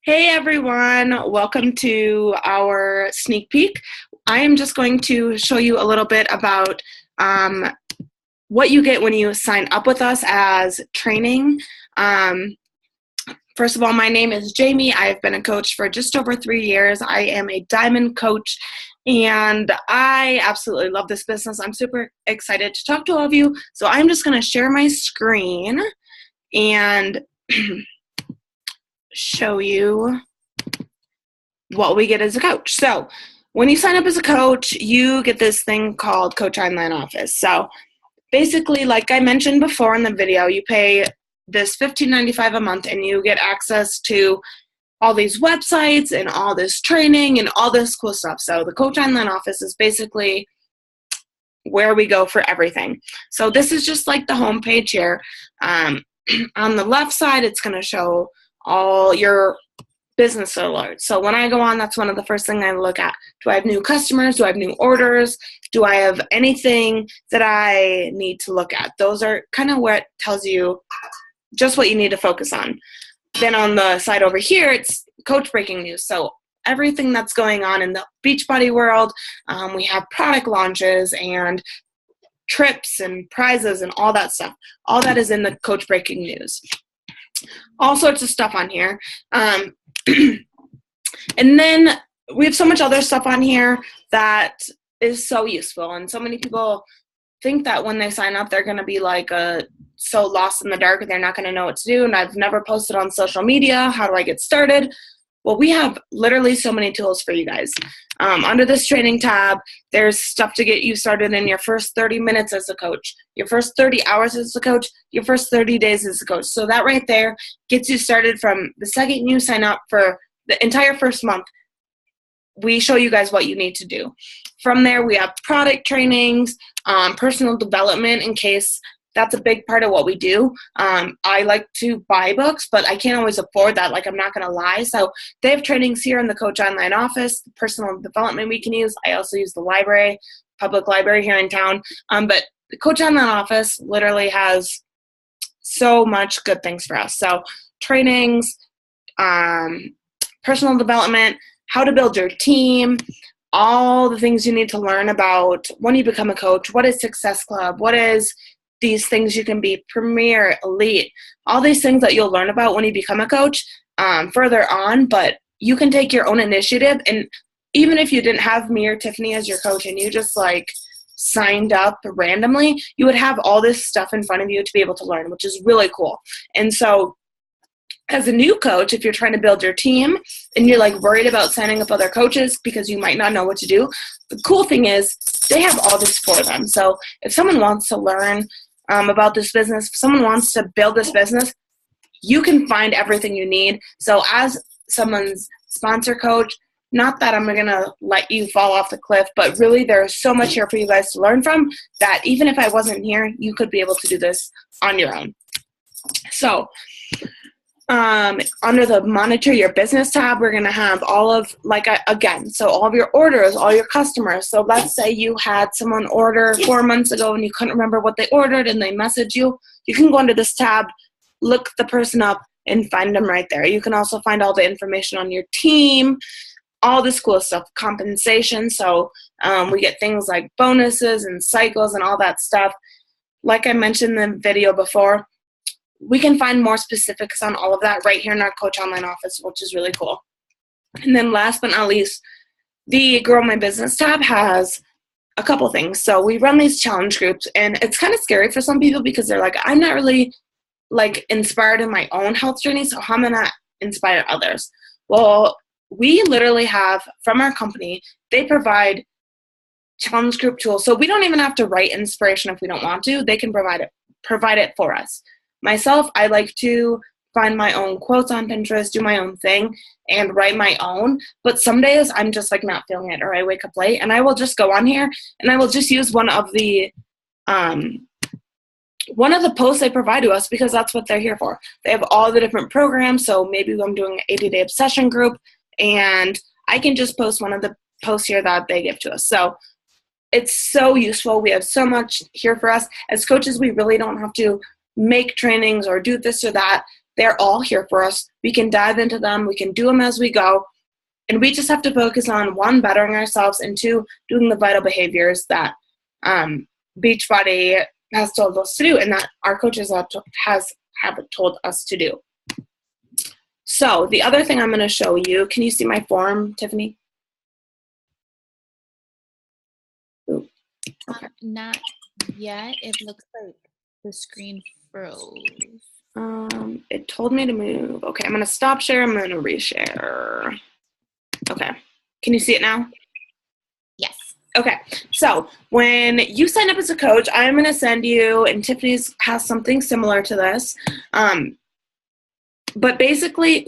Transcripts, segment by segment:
Hey everyone, welcome to our sneak peek. I am just going to show you a little bit about what you get when you sign up with us as training. First of all, my name is Jamie. I've been a coach for just over 3 years. I am a diamond coach and I absolutely love this business. I'm super excited to talk to all of you. So I'm just going to share my screen and show you what we get as a coach. So when you sign up as a coach, you get this thing called Coach Online Office. So basically, like I mentioned before in the video, you pay this $15.95 a month and you get access to all these websites and all this training and all this cool stuff. So the Coach Online Office is basically where we go for everything. So this is just like the homepage here. On the left side, it's going to show all your business alerts. So when I go on, that's one of the first things I look at. Do I have new customers? Do I have new orders? Do I have anything that I need to look at? Those are kind of what tells you just what you need to focus on. Then on the side over here, it's coach breaking news. So everything that's going on in the Beachbody world, we have product launches and trips and prizes and all that stuff. All that is in the coach breaking news. All sorts of stuff on here. And then we have so much other stuff on here that is so useful. And so many people think that when they sign up, they're going to be like so lost in the dark and they're not going to know what to do. And I've never posted on social media. How do I get started? Well, we have literally so many tools for you guys. Under this training tab, there's stuff to get you started in your first 30 minutes as a coach, your first 30 hours as a coach, your first 30 days as a coach. So that right there gets you started from the second you sign up for the entire first month. We show you guys what you need to do. From there, we have product trainings, personal development in case that's a big part of what we do. I like to buy books, but I can't always afford that. Like, I'm not going to lie. So they have trainings here in the Coach Online Office, personal development we can use. I also use the library, public library here in town. But the Coach Online Office literally has so much good things for us. So trainings, personal development, how to build your team, all the things you need to learn about when you become a coach. What is Success Club? What is these things you can be, Premier, Elite, all these things that you'll learn about when you become a coach further on, but you can take your own initiative. And even if you didn't have me or Tiffany as your coach and you just like signed up randomly, you would have all this stuff in front of you to be able to learn, which is really cool. And so as a new coach, if you're trying to build your team and you're like worried about signing up other coaches because you might not know what to do, the cool thing is they have all this for them. So if someone wants to learn about this business, if someone wants to build this business, you can find everything you need. So as someone's sponsor coach, not that I'm going to let you fall off the cliff, but really there's so much here for you guys to learn from that even if I wasn't here, you could be able to do this on your own. So under the monitor your business tab, we're going to have all of so all of your orders, all your customers. So let's say you had someone order 4 months ago and you couldn't remember what they ordered and they message you. You can go into this tab, look the person up and find them right there. You can also find all the information on your team, all this cool stuff, compensation. So we get things like bonuses and cycles and all that stuff. Like I mentioned in the video before, we can find more specifics on all of that right here in our Coach Online Office, which is really cool. And then last but not least, the Grow My Business tab has a couple things. So we run these challenge groups, and it's kind of scary for some people because they're like, I'm not really like inspired in my own health journey, so how am I not inspire others? Well, we literally have, from our company, they provide challenge group tools. So we don't even have to write inspiration if we don't want to. They can provide it for us. Myself, I like to find my own quotes on Pinterest, do my own thing, and write my own. But some days I'm just like not feeling it, or I wake up late, and I will just go on here and I will just use one of the posts they provide to us because that's what they're here for. They have all the different programs. So maybe I'm doing an 80-day obsession group, and I can just post one of the posts here that they give to us. So it's so useful. We have so much here for us. As coaches, we really don't have to make trainings or do this or that. They're all here for us. We can dive into them. We can do them as we go. And we just have to focus on, one, bettering ourselves, and two, doing the vital behaviors that Beachbody has told us to do and that our coaches have told us to do. So the other thing I'm going to show you, can you see my form, Tiffany? Ooh, okay. Not yet. It looks like the screen froze. It told me to move. Okay, I'm going to stop share. I'm going to reshare. Okay. Can you see it now? Yes. Okay. So when you sign up as a coach, I'm going to send you, and Tiffany's has something similar to this. But basically,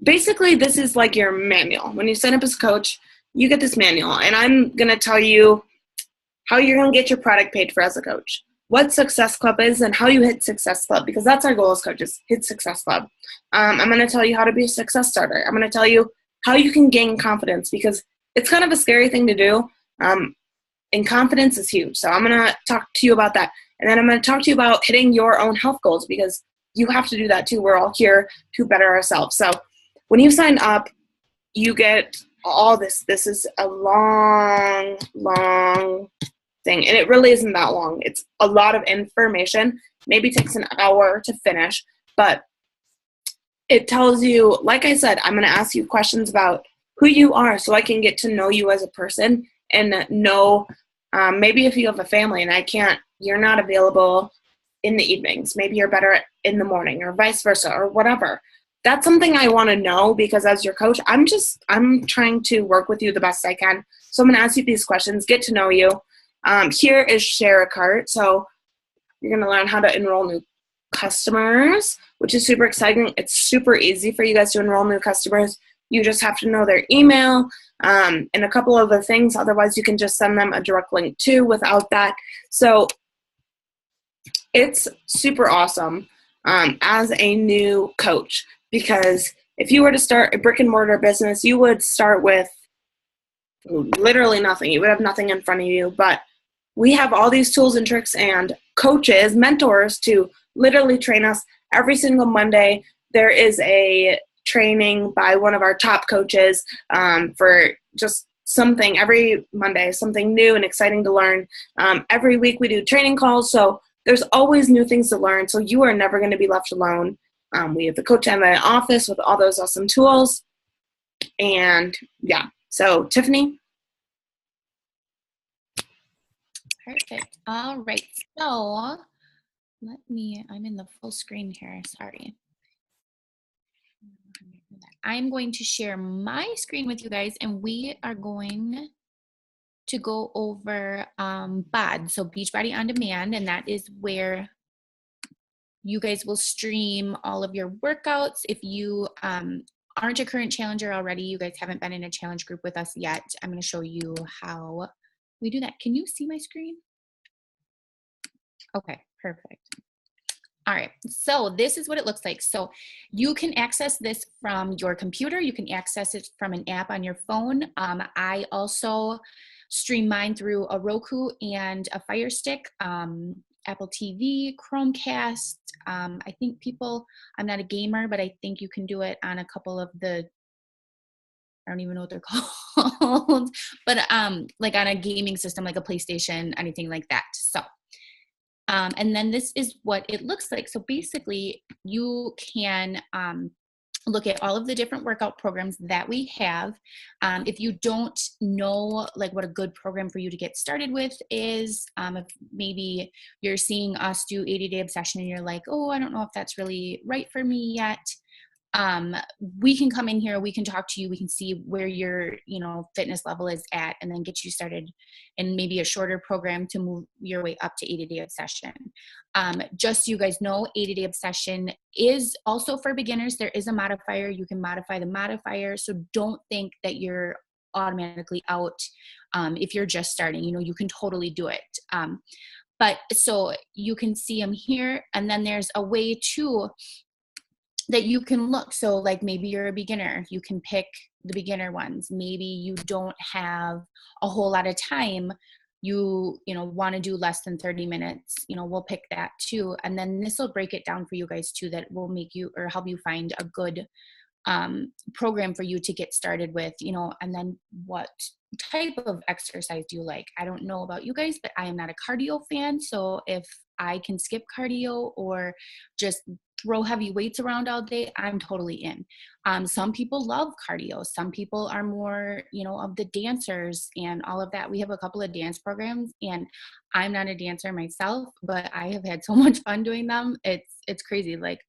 basically this is like your manual. When you sign up as a coach, you get this manual, and I'm going to tell you how you're going to get your product paid for as a coach, what Success Club is, and how you hit Success Club, because that's our goal as coaches, hit Success Club. I'm going to tell you how to be a success starter. I'm going to tell you how you can gain confidence, because it's kind of a scary thing to do, and confidence is huge. So I'm going to talk to you about that. And then I'm going to talk to you about hitting your own health goals, because you have to do that too. We're all here to better ourselves. So when you sign up, you get all this. This is a long, long thing, and it really isn't that long. It's a lot of information. Maybe takes an hour to finish, but it tells you, like I said, I'm going to ask you questions about who you are so I can get to know you as a person and know, maybe if you have a family and you're not available in the evenings, maybe you're better in the morning, or vice versa, or whatever. That's something I want to know, because as your coach, I'm trying to work with you the best I can. So I'm going to ask you these questions, get to know you. Here is share a cart. So you're going to learn how to enroll new customers, which is super exciting. It's super easy for you guys to enroll new customers. You just have to know their email, and a couple other things. Otherwise, you can just send them a direct link too without that. So it's super awesome as a new coach, because if you were to start a brick and mortar business, you would start with literally nothing. You would have nothing in front of you, but we have all these tools and tricks and coaches, mentors to literally train us every single Monday. There is a training by one of our top coaches for just something every Monday, something new and exciting to learn. Every week we do training calls, so there's always new things to learn, so you are never going to be left alone. We have the coach in the office with all those awesome tools. And yeah, so Tiffany. Perfect. All right. So I'm in the full screen here. Sorry. I'm going to share my screen with you guys, and we are going to go over BOD, so Beachbody On Demand, and that is where you guys will stream all of your workouts. If you aren't a current challenger already, you guys haven't been in a challenge group with us yet, I'm going to show you how we do that. Can you see my screen? Okay, perfect. All right, so this is what it looks like. So you can access this from your computer. You can access it from an app on your phone. I also stream mine through a Roku and a Fire Stick, Apple TV, Chromecast. I think I'm not a gamer, but I think you can do it on a couple of I don't even know what they're called, but like on a gaming system, like a PlayStation, anything like that. So. And then this is what it looks like. So basically you can look at all of the different workout programs that we have. If you don't know like what a good program for you to get started with is, if maybe you're seeing us do 80-day obsession and you're like, oh, I don't know if that's really right for me yet. We can come in here, we can talk to you, we can see where your, fitness level is at, and then get you started in maybe a shorter program to move your way up to 80-day obsession. Just so you guys know, 80-day obsession is also for beginners. There is a modifier. You can modify the modifier. So don't think that you're automatically out. If you're just starting, you can totally do it. But so you can see them here, and then there's a way to that you can look. So like maybe you're a beginner, you can pick the beginner ones. Maybe you don't have a whole lot of time you know, want to do less than 30 minutes, you know, we'll pick that too. And then this will break it down for you guys too, that will make you or help you find a good program for you to get started with, you know. And then what type of exercise do you like? I don't know about you guys, but I am not a cardio fan. So if I can skip cardio or just throw heavy weights around all day, I'm totally in. Some people love cardio. Some people are more, you know, of the dancers and all of that. We have a couple of dance programs, and I'm not a dancer myself, but I have had so much fun doing them. It's crazy. Like,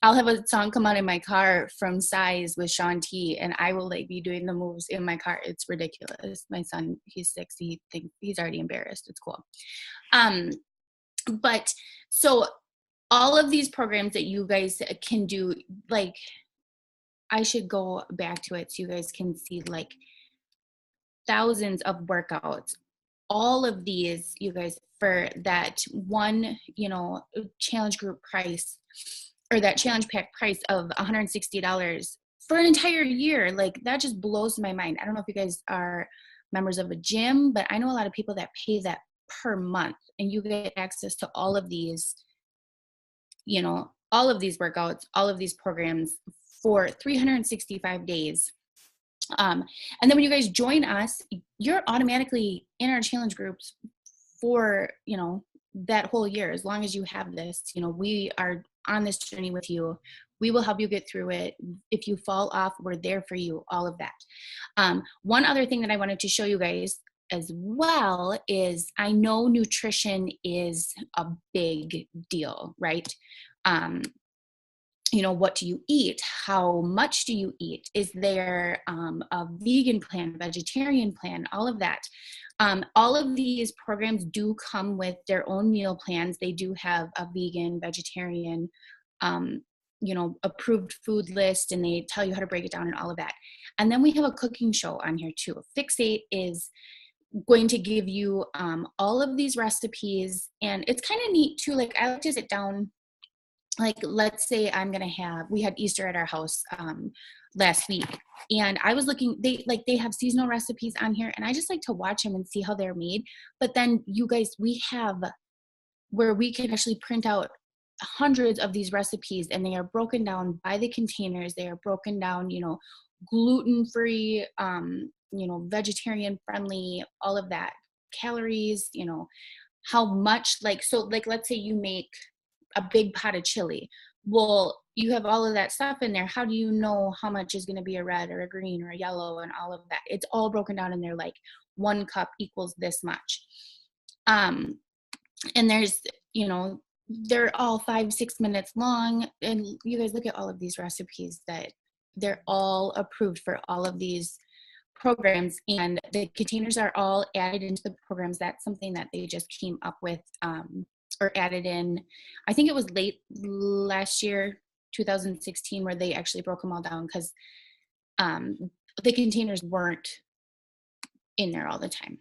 I'll have a song come out in my car from Size with Sean T, and I will like be doing the moves in my car. It's ridiculous. My son, he's 6. He thinks he's already embarrassed. It's cool. But so all of these programs that you guys can do, like, I should go back to it so you guys can see like thousands of workouts. All of these, you guys, for that one, you know, challenge group price, or that challenge pack price of $160 for an entire year. Like, that just blows my mind. I don't know if you guys are members of a gym, but I know a lot of people that pay that per month, and you get access to all of these, you know, all of these workouts, all of these programs for 365 days. And then when you guys join us, you're automatically in our challenge groups for, you know, that whole year. As long as you have this, you know, we are on this journey with you. We will help you get through it. If you fall off, we're there for you, all of that. One other thing that I wanted to show you guys as well is, I know nutrition is a big deal, right? You know, what do you eat? How much do you eat? Is there a vegan plan, vegetarian plan, all of that? All of these programs do come with their own meal plans. They do have a vegan, vegetarian, you know, approved food list, and they tell you how to break it down and all of that. And then we have a cooking show on here too. Fixate is going to give you all of these recipes, and it's kind of neat too. Like, I like to sit down. Like, let's say we had Easter at our house last week, and I was looking, they have seasonal recipes on here, and I just like to watch them and see how they're made. But then you guys, we have where we can actually print out hundreds of these recipes, and they are broken down by the containers. They are broken down, you know, gluten-free, you know, vegetarian friendly, all of that, calories, you know, how much, like, so like, let's say you make a big pot of chili. Well, you have all of that stuff in there. How do you know how much is going to be a red or a green or a yellow and all of that? It's all broken down in there, like 1 cup equals this much. And there's, you know, they're all 5-6 minutes long. And you guys look at all of these recipes that they're all approved for all of these programs, and the containers are all added into the programs. That's something that they just came up with, or added in, I think it was late last year, 2016, where they actually broke them all down, because the containers weren't in there all the time.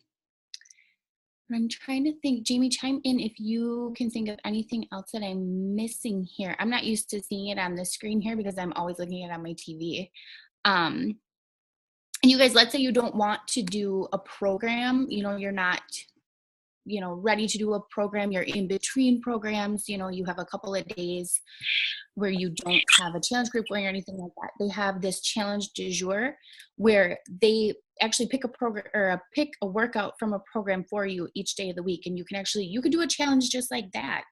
I'm trying to think, Jamie, chime in if you can think of anything else that I'm missing here. I'm not used to seeing it on the screen here because I'm always looking at it on my TV. And you guys, let's say you don't want to do a program, you know, you're not, you know, ready to do a program, you're in between programs, you know, you have a couple of days where you don't have a challenge group going or anything like that. They have this challenge du jour where they actually pick a program or pick a workout from a program for you each day of the week. And you can do a challenge just like that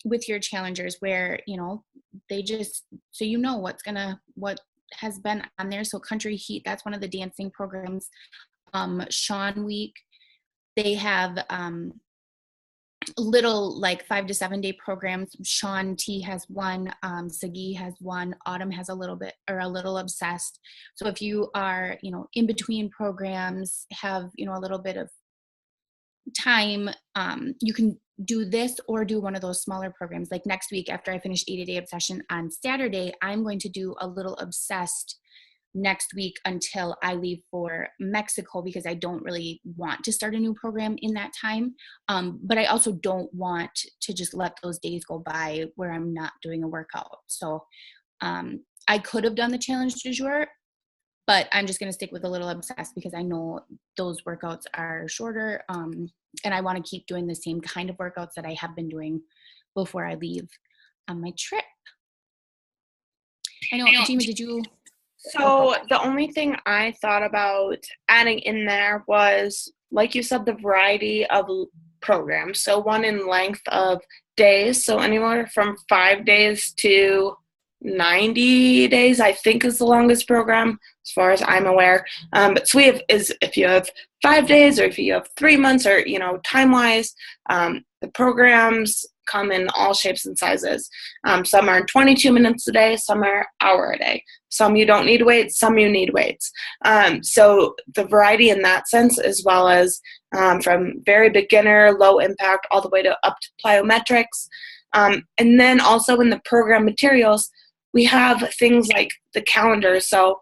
with your challengers, where, you know, they just, so you know what has been on there. So Country Heat, that's one of the dancing programs. Sean Week, they have little like 5 to 7 day programs. Sean T has one, Sagi has one, Autumn has a little bit, or a little obsessed. So if you are, you know, in between programs, have, you know, a little bit of time, you can do this or do one of those smaller programs. Like next week, after I finish 80-day obsession on Saturday, I'm going to do a little obsessed next week until I leave for Mexico, because I don't really want to start a new program in that time. But I also don't want to just let those days go by where I'm not doing a workout. So I could have done the challenge du jour, but I'm just going to stick with a little obsessed because I know those workouts are shorter. And I want to keep doing the same kind of workouts that I have been doing before I leave on my trip. I know, Jamie, did you? So the only thing I thought about adding in there was, like you said, the variety of programs. So one in length of days, so anywhere from 5 days to 90 days, I think, is the longest program as far as I'm aware. But so if you have 5 days or if you have 3 months, or time wise, the programs come in all shapes and sizes. Some are 22 minutes a day, some are hour a day. Some you don't need weights, some you need weights. So the variety in that sense, as well as from very beginner, low impact, all the way to up to plyometrics. And then also in the program materials, we have things like the calendar. So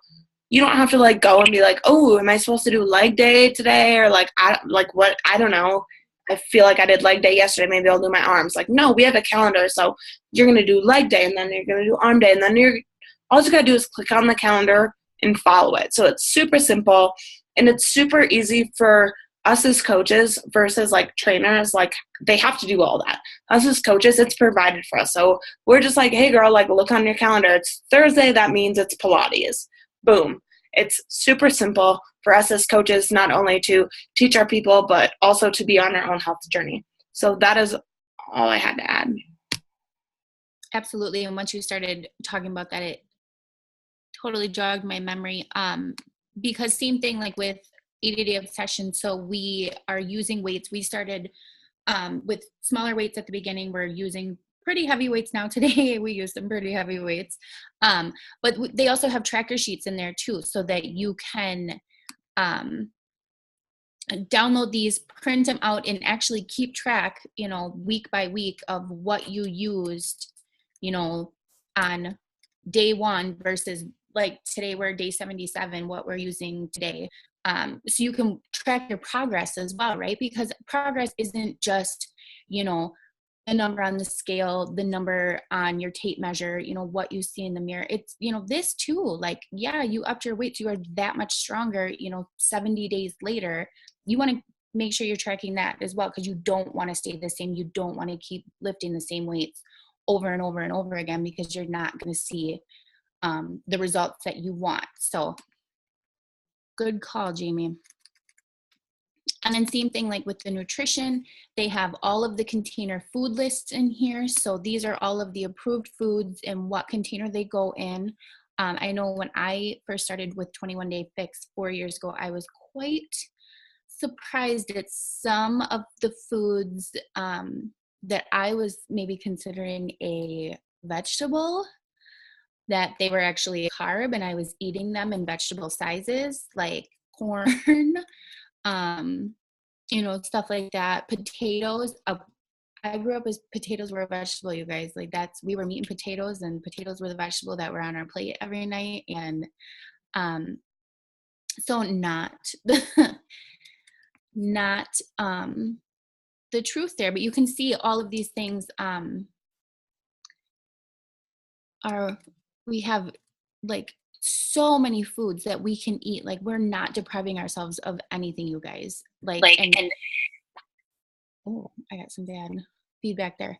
you don't have to go and be like, oh, am I supposed to do leg day today? Or I don't know. I feel like I did leg day yesterday. Maybe I'll do my arms. No, we have a calendar. So you're going to do leg day, and then you're going to do arm day. And then all you got to do is click on the calendar and follow it. So it's super simple, and it's super easy for us as coaches versus trainers. They have to do all that. Us as coaches, it's provided for us. So we're just like, hey girl, look on your calendar. It's Thursday. That means it's Pilates. Boom. It's super simple for us as coaches, not only to teach our people, but also to be on our own health journey. So that is all I had to add. Absolutely. And once you started talking about that, it totally jogged my memory. Because same thing with 80-day obsession. So we are using weights. We started with smaller weights at the beginning. We're using pretty heavy weights now. Today we use some pretty heavy weights. But they also have tracker sheets in there too, so that you can download these, print them out, and actually keep track, week by week of what you used, on day 1 versus today we're day 77, what we're using today. So you can track your progress as well, right? Because progress isn't just, the number on the scale, the number on your tape measure, what you see in the mirror. It's, this too, you upped your weights, you are that much stronger, 70 days later. You want to make sure you're tracking that as well, because you don't want to stay the same. You don't want to keep lifting the same weights over and over and over again, because you're not going to see the results that you want. So good call, Jamie. And then same thing with the nutrition, they have all of the container food lists in here. So these are all of the approved foods and what container they go in. I know when I first started with 21 Day Fix 4 years ago, I was quite surprised at some of the foods that I was maybe considering a vegetable, that they were actually a carb, and I was eating them in vegetable sizes, like corn, stuff like that. Potatoes. I grew up as potatoes were a vegetable, you guys. We were meat and potatoes, and potatoes were the vegetable that were on our plate every night. And so not not the truth there, but you can see all of these things we have so many foods that we can eat. We're not depriving ourselves of anything, you guys. Oh, I got some bad feedback there.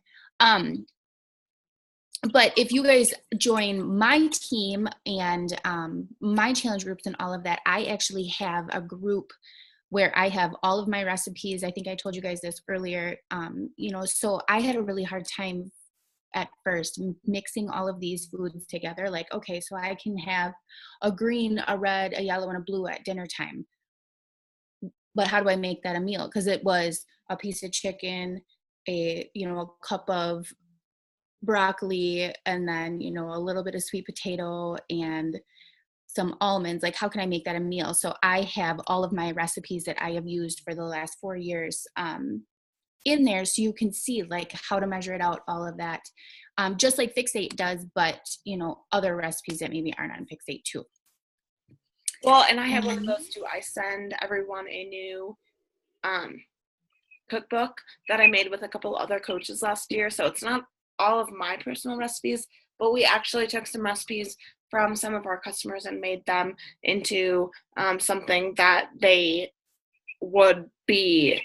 But if you guys join my team and my challenge groups and all of that, I actually have a group where I have all of my recipes. I think I told you guys this earlier. So I had a really hard time at first mixing all of these foods together. Okay, so I can have a green, a red, a yellow, and a blue at dinner time. But how do I make that a meal? Because it was a piece of chicken, a cup of broccoli, and then a little bit of sweet potato and some almonds. How can I make that a meal? So I have all of my recipes that I have used for the last 4 years in there, so you can see how to measure it out, all of that, just like Fixate does, but other recipes that maybe aren't on Fixate too. Well, and I have one of those too. I send everyone a new cookbook that I made with a couple other coaches last year. So it's not all of my personal recipes, but we actually took some recipes from some of our customers and made them into something that they would be,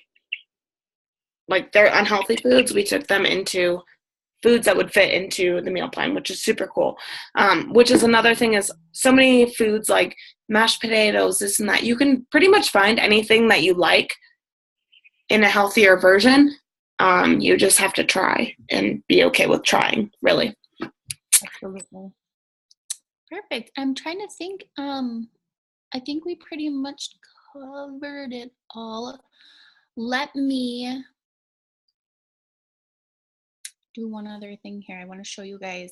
like, they're unhealthy foods. We took them into foods that would fit into the meal plan, which is super cool. Which is another thing, is so many foods like mashed potatoes, this and that. You can pretty much find anything that you like in a healthier version. You just have to try and be okay with trying, really. Absolutely. Perfect. I'm trying to think. I think we pretty much covered it all. Let me do one other thing here. I want to show you guys.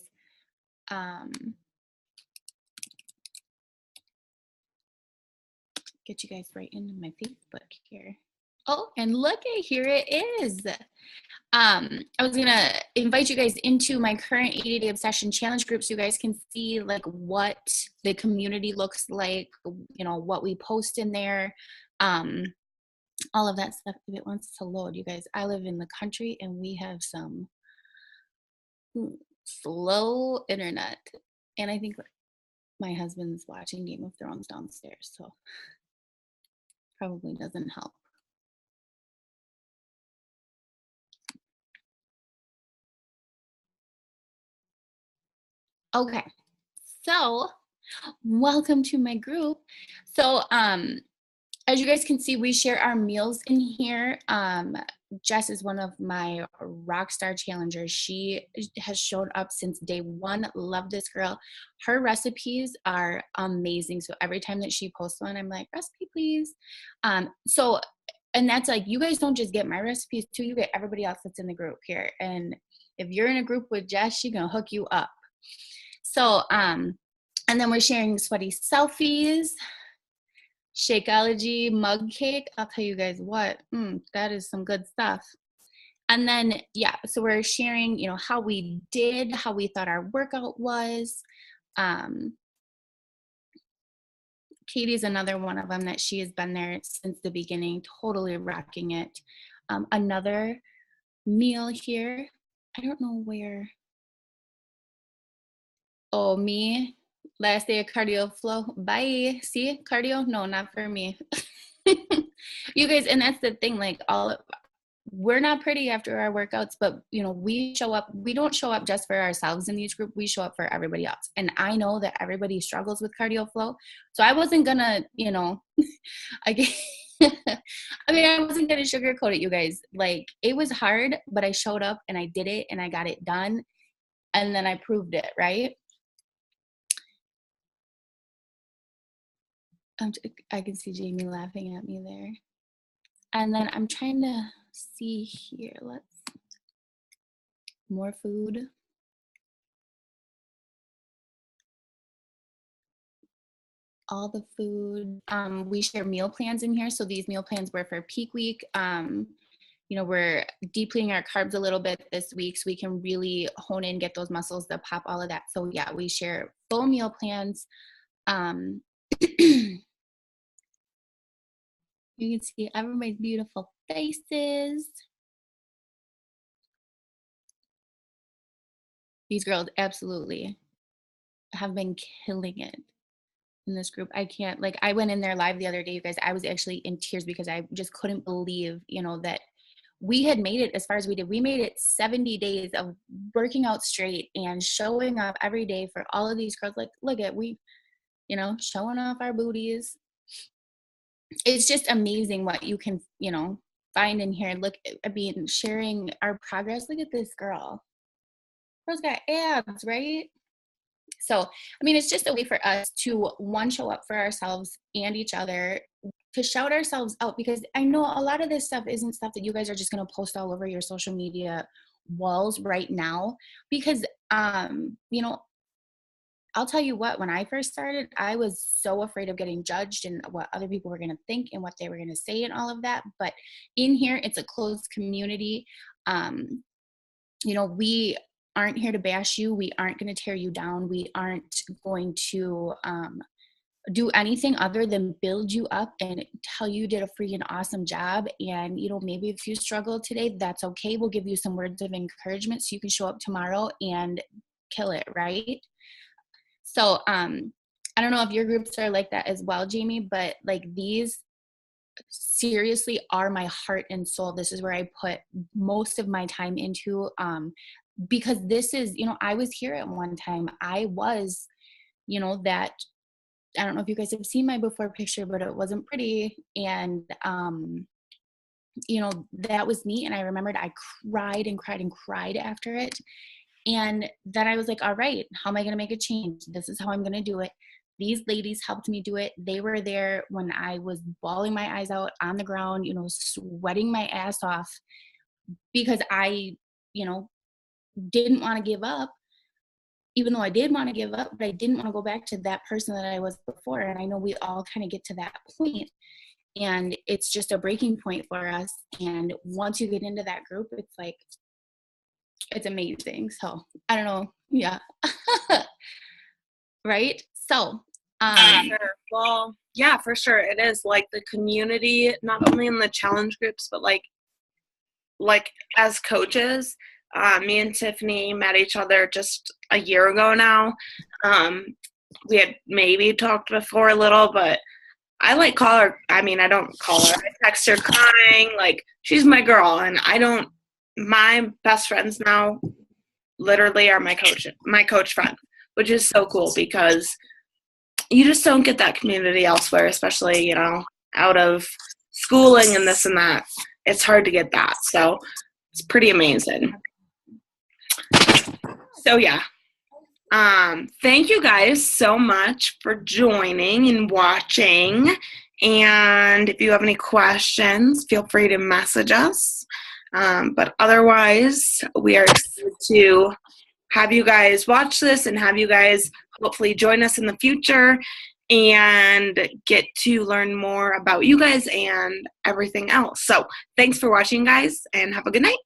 Get you guys right into my Facebook here. Oh, and look at, here it is. I was gonna invite you guys into my current 80-day obsession challenge group so you guys can see like what the community looks like, you know, what we post in there, all of that stuff. If it wants to load, you guys, I live in the country and we have some slow internet, and I think my husband's watching Game of Thrones downstairs, so probably doesn't help. Okay, so welcome to my group. So as you guys can see, we share our meals in here. Jess is one of my rock star challengers. She has shown up since day one. Love this girl. Her recipes are amazing. So every time that she posts one, I'm like, recipe, please. And that's like, you guys don't just get my recipes too, you get everybody else that's in the group here. And if you're in a group with Jess, she's gonna hook you up. So, and then we're sharing sweaty selfies, Shakeology mug cake. I'll tell you guys what, that is some good stuff. And then, yeah, so we're sharing, you know, how we did, how we thought our workout was. Katie's another one of them that she has been there since the beginning, totally rocking it. Another meal here. I don't know where. Oh, me. Last day of cardio flow. Bye. See, cardio? No, not for me. You guys, and that's the thing, like we're not pretty after our workouts, but you know, we don't show up just for ourselves in these groups, we show up for everybody else. And I know that everybody struggles with cardio flow. So I wasn't gonna, you know, I mean, I wasn't gonna sugarcoat it, you guys. Like, it was hard, but I showed up and I did it and I got it done. And then I proved it, right? I can see Jamie laughing at me there. And then I'm trying to see here. More food. All the food. We share meal plans in here. So these meal plans were for peak week. You know, we're depleting our carbs a little bit this week so we can really hone in, get those muscles to pop, all of that. So yeah, we share full meal plans. You can see everybody's beautiful faces. These girls absolutely have been killing it in this group. I can't, like, I went in there live the other day, you guys. I was actually in tears because I just couldn't believe, you know, that we had made it as far as we did. We made it 70 days of working out straight and showing up every day for all of these girls. Like, look at, we, you know, showing off our booties. It's just amazing what you can, you know, find in here. Look, I mean, sharing our progress. Look at this girl. Girl's got abs, right? So, I mean, it's just a way for us to, one, show up for ourselves and each other, to shout ourselves out, because I know a lot of this stuff isn't stuff that you guys are just going to post all over your social media walls right now, because, you know, I'll tell you what, when I first started, I was so afraid of getting judged and what other people were going to think and what they were going to say and all of that. But in here, it's a closed community. You know, we aren't here to bash you. We aren't going to tear you down. We aren't going to do anything other than build you up and tell you did a freaking awesome job. And, you know, maybe if you struggle today, that's okay. We'll give you some words of encouragement so you can show up tomorrow and kill it, right? So I don't know if your groups are like that as well, Jamie, but like these seriously are my heart and soul. This is where I put most of my time into, because this is, you know, I was here at one time. I was, you know, that, I don't know if you guys have seen my before picture, but it wasn't pretty. And, you know, that was me. And I remembered I cried and cried and cried after it. And then I was like, all right, how am I going to make a change? This is how I'm going to do it. These ladies helped me do it. They were there when I was bawling my eyes out on the ground, you know, sweating my ass off because I, you know, didn't want to give up, even though I did want to give up, but I didn't want to go back to that person that I was before. And I know we all kind of get to that point, and it's just a breaking point for us. And once you get into that group, it's like, it's amazing. So I don't know. Yeah. Right. So, Sure. Well, yeah, for sure. It is like the community, not only in the challenge groups, but like as coaches, me and Tiffany met each other just a year ago now. We had maybe talked before a little, but I like call her. I mean, I don't call her. I text her crying. Like, she's my girl, and my best friends now literally are my coach friend, which is so cool because you just don't get that community elsewhere, especially, you know, out of schooling and this and that. It's hard to get that. So it's pretty amazing. So yeah. Thank you guys so much for joining and watching. And if you have any questions, feel free to message us. But otherwise, we are excited to have you guys watch this and have you guys hopefully join us in the future and get to learn more about you guys and everything else. So thanks for watching, guys, and have a good night.